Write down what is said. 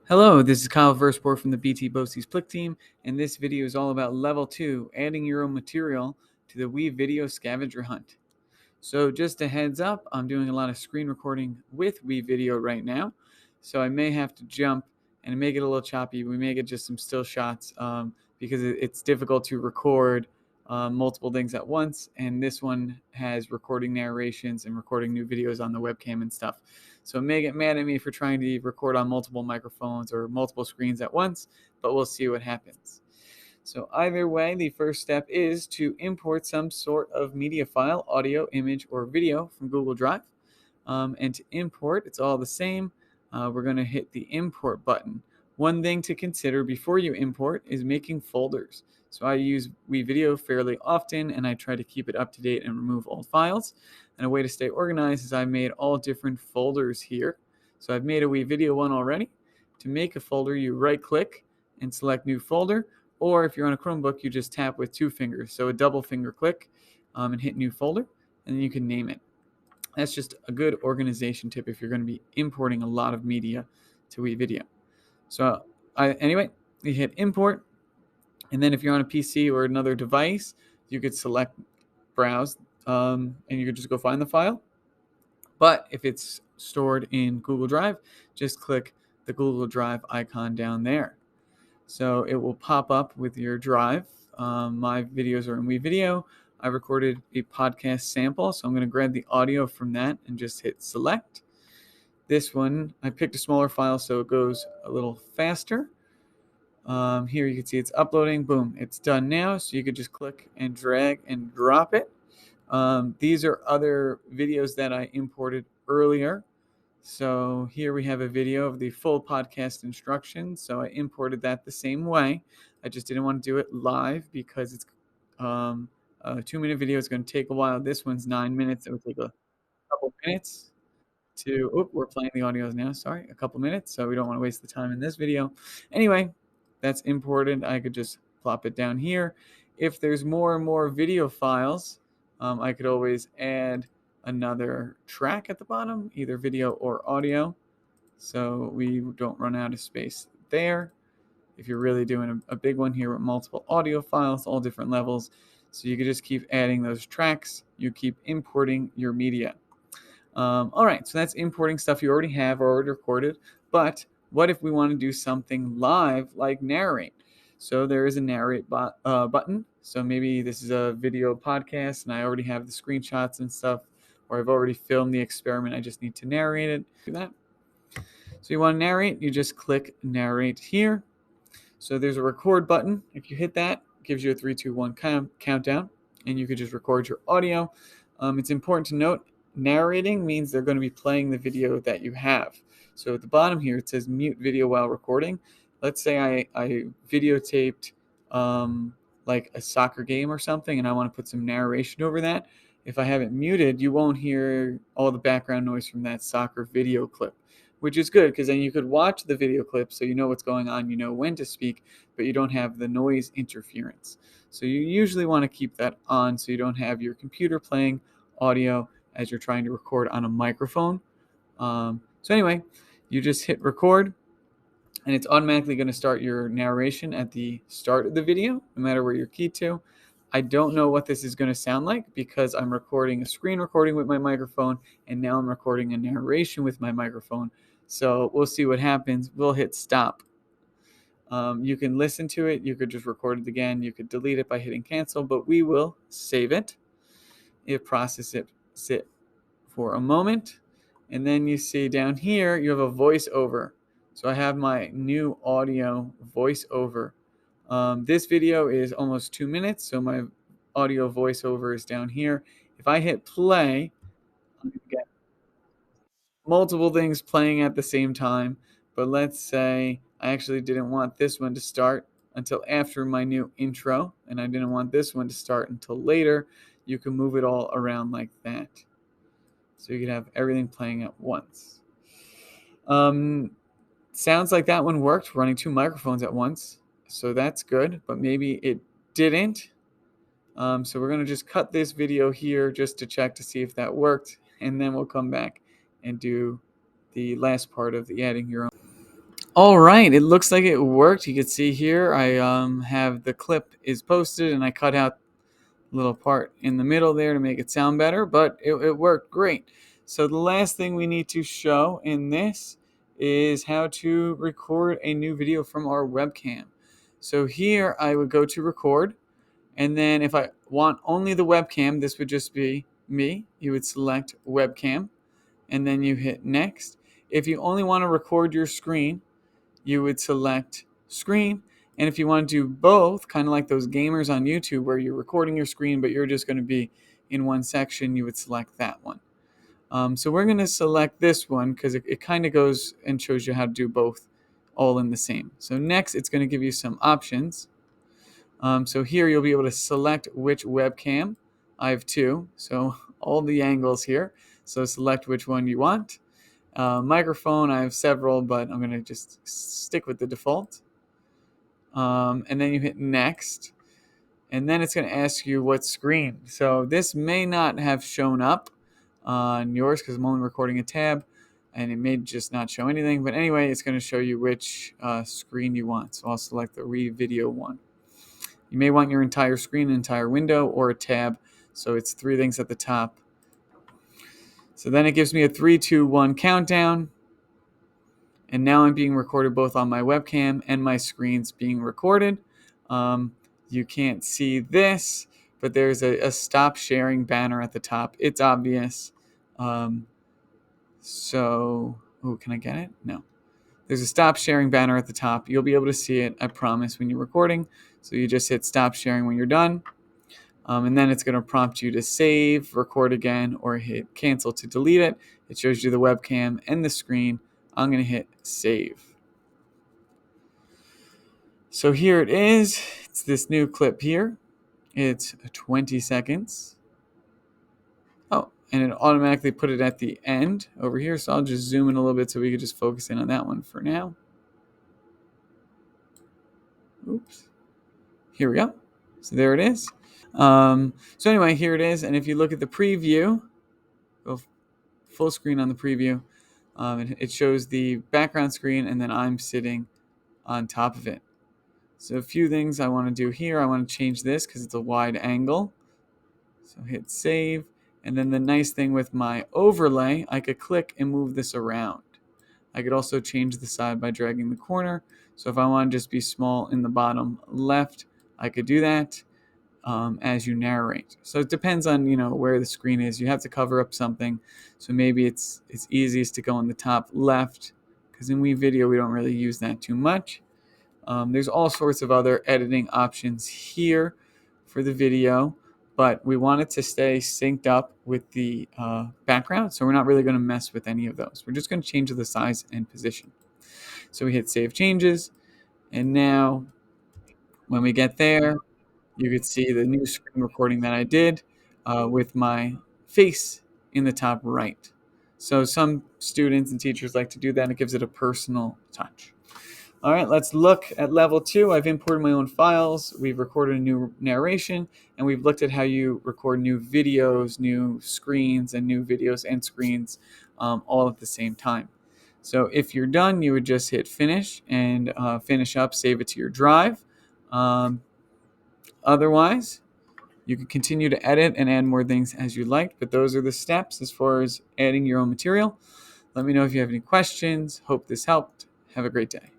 Hello, this is Kyle Versport from the BT Bosie's Plick team, and this video is all about Level 2, adding your own material to the WeVideo scavenger hunt. So just a heads up, I'm doing a lot of screen recording with WeVideo right now, so I may have to jump and make it a little choppy. We may get just some still shots because it's difficult to record multiple things at once, and this one has recording narrations and recording new videos on the webcam and stuff. So it may get mad at me for trying to record on multiple microphones or multiple screens at once, but we'll see what happens. So either way, the first step is to import some sort of media file, audio, image, or video from Google Drive. And to import, it's all the same. We're going to hit the import button. One thing to consider before you import is making folders. So I use WeVideo fairly often, and I try to keep it up to date and remove old files. And a way to stay organized is I've made all different folders here. So I've made a WeVideo one already. To make a folder, you right-click and select New Folder. Or if you're on a Chromebook, you just tap with two fingers. So a double finger click and hit New Folder, and then you can name it. That's just a good organization tip if you're going to be importing a lot of media to WeVideo. So anyway, you hit Import, and then if you're on a PC or another device, you could select Browse, and you could just go find the file. But if it's stored in Google Drive, just click the Google Drive icon down there. So it will pop up with your drive. My videos are in WeVideo. I recorded a podcast sample, so I'm going to grab the audio from that and just hit select. This one, I picked a smaller file so it goes a little faster. Here you can see it's uploading. Boom, it's done now. So you could just click and drag and drop it. These are other videos that I imported earlier. So here we have a video of the full podcast instructions. So I imported that the same way. I just didn't want to do it live because it's a 2-minute video. It's going to take a while. This one's 9 minutes. It would take a couple minutes to, we're playing the audios now. Sorry, a couple minutes. So we don't want to waste the time in this video. Anyway, that's imported. I could just plop it down here. If there's more and more video files, I could always add another track at the bottom, either video or audio, so we don't run out of space there. If you're really doing a big one here with multiple audio files, all different levels, so you could just keep adding those tracks. You keep importing your media. All right, so that's importing stuff you already have or already recorded, but what if we want to do something live like narrate? So there is a narrate button. So maybe this is a video podcast and I already have the screenshots and stuff, or I've already filmed the experiment. I just need to narrate it. Do that. So you want to narrate, you just click narrate here. So there's a record button. If you hit that, it gives you a 3, 2, 1 countdown, and you could just record your audio. It's important to note, narrating means they're going to be playing the video that you have. So at the bottom here, it says mute video while recording. Let's say I videotaped like a soccer game or something, and I want to put some narration over that. If I have it muted, you won't hear all the background noise from that soccer video clip, which is good because then you could watch the video clip so you know what's going on, you know when to speak, but you don't have the noise interference. So you usually want to keep that on so you don't have your computer playing audio as you're trying to record on a microphone. So anyway, you just hit record, and it's automatically going to start your narration at the start of the video, no matter where you're keyed to. I don't know what this is going to sound like because I'm recording a screen recording with my microphone, and now I'm recording a narration with my microphone. So we'll see what happens. We'll hit stop. You can listen to it. You could just record it again. You could delete it by hitting cancel, but we will save it. Process it, sit for a moment, and then you see down here you have a voiceover. So I have my new audio voiceover. This video is almost 2 minutes, so my audio voiceover is down here. If I hit play, I'm going to get multiple things playing at the same time, but let's say I actually didn't want this one to start until after my new intro, and I didn't want this one to start until later. You can move it all around like that. So you could have everything playing at once. Sounds like that one worked, running 2 microphones at once. So that's good, but maybe it didn't. So we're going to just cut this video here just to check to see if that worked, and then we'll come back and do the last part of the adding your own. All right, it looks like it worked. You can see here I have the clip is posted, and I cut out a little part in the middle there to make it sound better, but it worked great. So the last thing we need to show in this is how to record a new video from our webcam. So here I would go to record, and then if I want only the webcam, this would just be me. You would select webcam, and then you hit next. If you only want to record your screen, you would select screen. And if you want to do both, kind of like those gamers on YouTube where you're recording your screen, but you're just going to be in one section, you would select that one. So we're going to select this one because it kind of goes and shows you how to do both all in the same. So next, it's going to give you some options. So here you'll be able to select which webcam. I have two, so all the angles here. So select which one you want. Microphone, I have several, but I'm going to just stick with the default. And then you hit next. And then it's going to ask you what screen. So this may not have shown up on yours because I'm only recording a tab. And it may just not show anything. But anyway, it's going to show you which screen you want. So I'll select the WeVideo one. You may want your entire screen, an entire window, or a tab. So it's three things at the top. So then it gives me a 3, 2, 1 countdown. And now I'm being recorded both on my webcam and my screen's being recorded. You can't see this, but there's a stop sharing banner at the top. It's obvious. Can I get it? No. There's a stop sharing banner at the top. You'll be able to see it, I promise, when you're recording. So you just hit stop sharing when you're done. And then it's going to prompt you to save, record again, or hit cancel to delete it. It shows you the webcam and the screen. I'm going to hit save. So here it is. It's this new clip here. It's 20 seconds. Oh, and it automatically put it at the end over here. So I'll just zoom in a little bit so we can just focus in on that one for now. Oops. Here we go. So there it is. So anyway, here it is. And if you look at the preview, go full screen on the preview, it shows the background screen, and then I'm sitting on top of it. So a few things I want to do here. I want to change this because it's a wide angle. So hit save. And then the nice thing with my overlay, I could click and move this around. I could also change the side by dragging the corner. So if I want to just be small in the bottom left, I could do that as you narrate. So it depends on where the screen is. You have to cover up something. So maybe it's easiest to go on the top left because in WeVideo we don't really use that too much. There's all sorts of other editing options here for the video, but we want it to stay synced up with the background, so we're not really going to mess with any of those. We're just going to change the size and position. So we hit Save Changes, and now when we get there, you could see the new screen recording that I did with my face in the top right. So some students and teachers like to do that, and it gives it a personal touch. All right, let's look at level 2. I've imported my own files. We've recorded a new narration, and we've looked at how you record new videos, new screens, and new videos and screens all at the same time. So if you're done, you would just hit finish and finish up, save it to your drive. Otherwise, you can continue to edit and add more things as you like, but those are the steps as far as adding your own material. Let me know if you have any questions. Hope this helped. Have a great day.